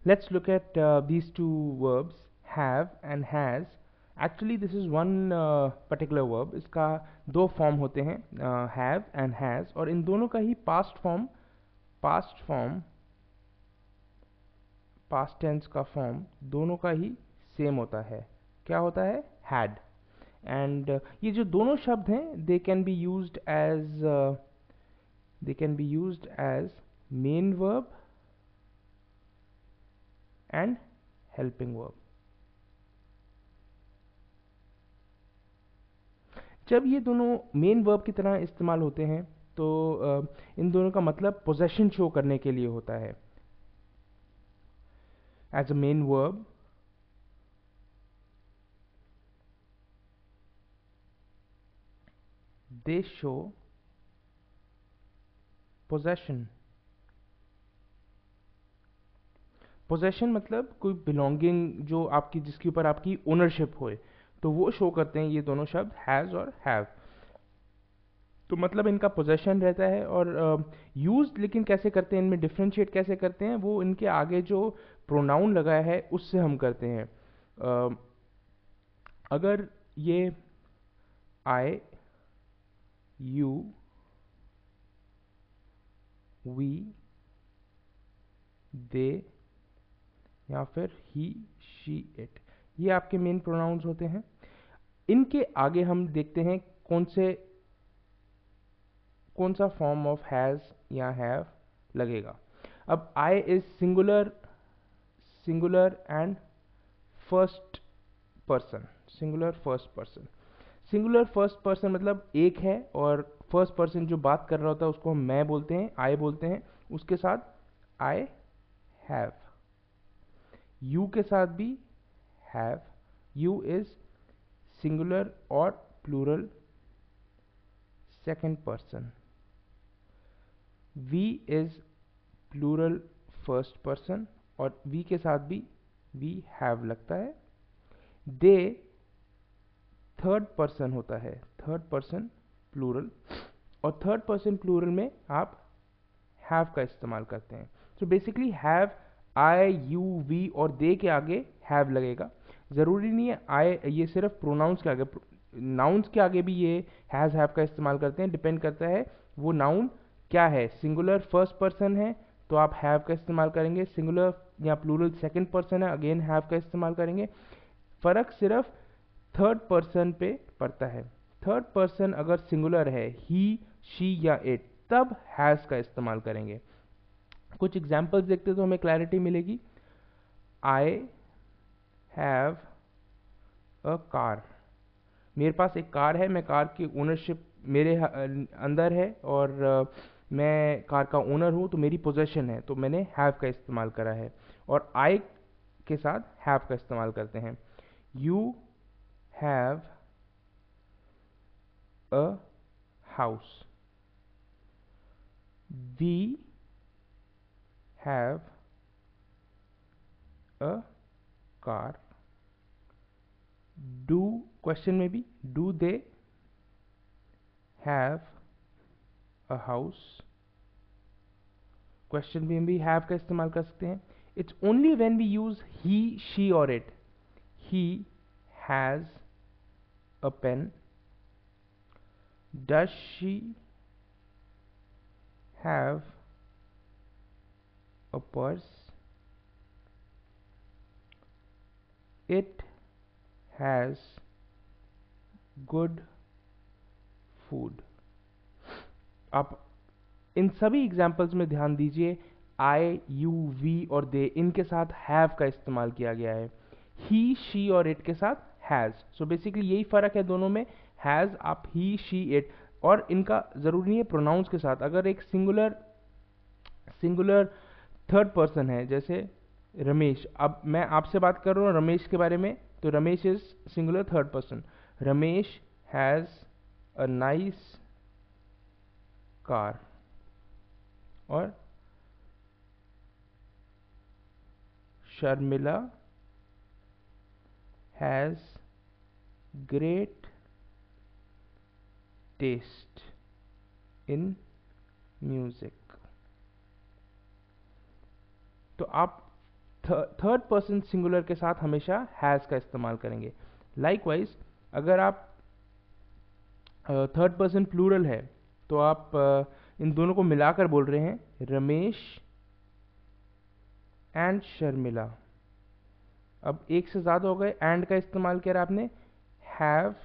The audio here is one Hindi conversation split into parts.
Let's look at these two verbs, have and has. Actually this is one particular verb. इसका दो फॉर्म होते हैं, have and has, और इन दोनों का ही पास्ट फॉर्म, पास्ट टेंस का फॉर्म दोनों का ही सेम होता है. क्या होता है? had. एंड ये जो दोनों शब्द हैं, they can be used as main verb and helping verb. जब ये दोनों मेन वर्ब की तरह इस्तेमाल होते हैं तो इन दोनों का मतलब पोजेशन शो करने के लिए होता है. As a main verb, they show possession. Possession मतलब कोई बिलोंगिंग जो आपकी, जिसके ऊपर आपकी ओनरशिप होए, तो वो शो करते हैं ये दोनों शब्द हैज़ और हैव. तो मतलब इनका पोजेशन रहता है. और यूज लेकिन कैसे करते हैं, इनमें डिफ्रेंशिएट कैसे करते हैं, वो इनके आगे जो प्रोनाउन लगाया है उससे हम करते हैं. अगर ये आई, यू, वी, दे या फिर ही, शी, इट, ये आपके मेन प्रोनाउंस होते हैं. इनके आगे हम देखते हैं कौन सा फॉर्म ऑफ हैज़ या हैव लगेगा. अब I is singular and first person. Singular first person मतलब एक है, और फर्स्ट पर्सन जो बात कर रहा होता है उसको हम मैं बोलते हैं, आई बोलते हैं. उसके साथ आई हैव. यू के साथ भी हैव. यू इज सिंगुलर और plural second person. We is plural first person, और वी के साथ भी वी हैव लगता है. दे थर्ड पर्सन होता है, थर्ड पर्सन प्लूरल, और थर्ड पर्सन प्लूरल में आप हैव का इस्तेमाल करते हैं. So basically have, I, you, we और दे के आगे हैव लगेगा. ज़रूरी नहीं है आई, ये सिर्फ प्रोनाउंस के आगे, नाउन्स के आगे भी ये हैज़ हैव का इस्तेमाल करते हैं. डिपेंड करता है वो नाउन क्या है. सिंगुलर फर्स्ट पर्सन है तो आप हैव का इस्तेमाल करेंगे. सिंगुलर या प्लूरल सेकंड पर्सन है, अगेन हैव का इस्तेमाल करेंगे. फ़र्क सिर्फ थर्ड पर्सन पे पड़ता है. थर्ड पर्सन अगर सिंगुलर है, ही, शी या इट, तब हैज़ का इस्तेमाल करेंगे. कुछ एग्जाम्पल्स देखते तो हमें क्लैरिटी मिलेगी. I have a car. मेरे पास एक कार है, मैं कार की ओनरशिप मेरे अंदर है, और मैं कार का ओनर हूँ, तो मेरी पोजेशन है, तो मैंने हैव का इस्तेमाल करा है. और आई के साथ हैव का इस्तेमाल करते हैं. You have a house. We have a car. Do, question में भी do they have a house. Question में भी हैव का इस्तेमाल कर सकते हैं. It's only when we use he, she और it. He has a pen. Does she have a purse. It has good food. आप इन सभी एग्जाम्पल्स में ध्यान दीजिए, आई, यू, वी और दे, इनके साथ हैव का इस्तेमाल किया गया है. ही, शी और इट के साथ हैज़. सो बेसिकली यही फ़र्क है दोनों में. हैज़ आप ही, शी, इट, और इनका ज़रूरी नहीं है प्रोनाउंस के साथ. अगर एक सिंगुलर थर्ड पर्सन है, जैसे रमेश, अब मैं आपसे बात कर रहा हूँ रमेश के बारे में, तो Ramesh is singular third person. Ramesh has a nice car. और Sharmila has great taste in music. तो आप थर्ड पर्सन सिंगुलर के साथ हमेशा हैज़ का इस्तेमाल करेंगे। लाइकवाइज अगर आप थर्ड पर्सन प्लूरल है तो आप इन दोनों को मिलाकर बोल रहे हैं रमेश एंड शर्मिला। अब एक से ज़्यादा हो गए, एंड का इस्तेमाल किया आपने, have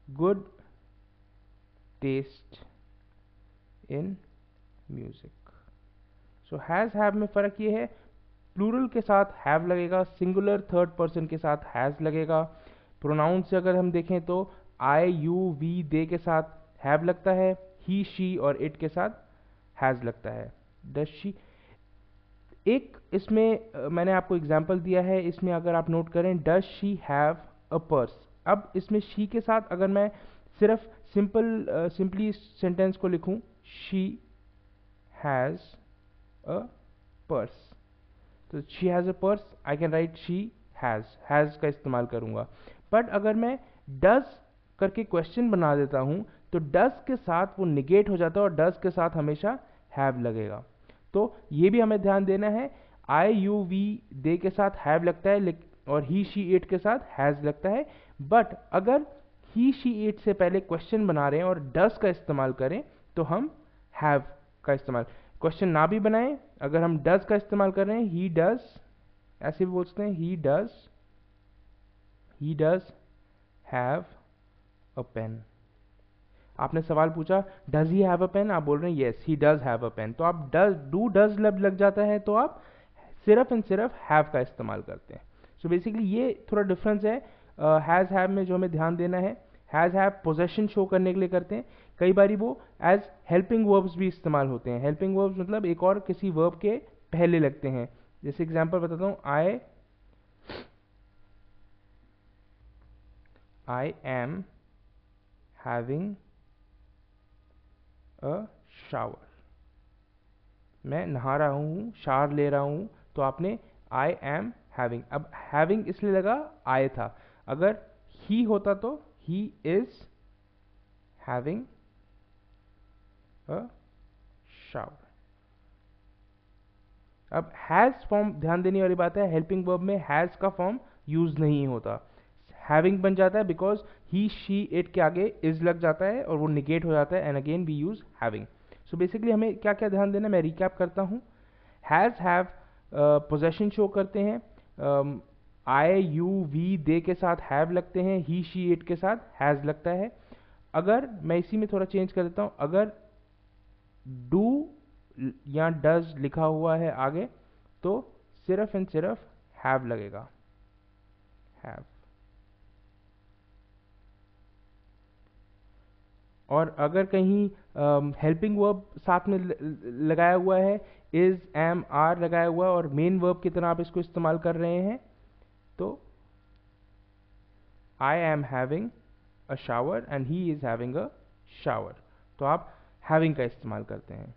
good taste in music. So has have में फ़र्क ये है, प्लूरल के साथ हैव लगेगा, सिंगुलर थर्ड पर्सन के साथ हैज़ लगेगा। प्रोनाउन से अगर हम देखें तो आई यू वी दे के साथ हैव लगता है, ही शी और इट के साथ हैज़ लगता है। डज शी, एक इसमें मैंने आपको एग्जांपल दिया है, इसमें अगर आप नोट करें does she have a purse. अब इसमें शी के साथ अगर मैं सिर्फ सिंपली सेंटेंस को लिखूं, शी हैज़ अ पर्स, तो she has a purse, I can write she has का इस्तेमाल करूंगा। बट अगर मैं डज करके क्वेश्चन बना देता हूं तो डज के साथ वो निगेट हो जाता है और डज के साथ हमेशा हैव लगेगा। तो ये भी हमें ध्यान देना है, आई यू वी दे के साथ हैव लगता है और ही शी इट के साथ हैज लगता है। बट अगर ही शी इट से पहले क्वेश्चन बना रहे हैं और डज का इस्तेमाल करें तो हम हैव का इस्तेमाल, क्वेश्चन ना भी बनाएं, अगर हम डज का इस्तेमाल कर रहे हैं, ही डज, ऐसे भी बोलते हैं he does have a pen. आपने सवाल पूछा does he have a pen, आप बोल रहे हैं yes he does have a pen, तो आप डज लग जाता है तो आप सिर्फ एंड सिर्फ हैव का इस्तेमाल करते हैं। सो बेसिकली ये थोड़ा डिफरेंस है हैज़ हैव में जो हमें ध्यान देना है। हैज़ हैव पोजेशन शो करने के लिए करते हैं, कई बार वो एज हेल्पिंग वर्ब्स भी इस्तेमाल होते हैं। हेल्पिंग वर्ब्स मतलब एक और किसी वर्ब के पहले लगते हैं। जैसे एग्जांपल बताता हूँ, I am having a shower, मैं नहा रहा हूँ, शावर ले रहा हूँ, तो आपने आई एम हैविंग। अब हैविंग इसलिए लगा आई था, अगर ही होता तो he is having a shower. अब हैज फॉर्म ध्यान देने वाली बात है, हेल्पिंग वर्ब में हैज का फॉर्म यूज नहीं होता, हैविंग बन जाता है बिकॉज ही शी इट के आगे इज लग जाता है और वो निगेट हो जाता है, and again we use having. So basically हमें क्या क्या ध्यान देना है, मैं रिकैप करता हूँ। हैज हैव पोजेशन शो करते हैं, आई यू वी दे के साथ हैव लगते हैं, ही शी इट के साथ हैज लगता है। अगर मैं इसी में थोड़ा चेंज कर देता हूँ, अगर डू या डज लिखा हुआ है आगे तो सिर्फ एंड सिर्फ हैव लगेगा, हैव। और अगर कहीं हेल्पिंग वर्ब साथ में लगाया हुआ है, इज एम आर लगाया हुआ है और मेन वर्ब की तरह आप इसको इस्तेमाल कर रहे हैं, तो I am having a shower and he is having a shower, तो आप हैविंग का इस्तेमाल करते हैं।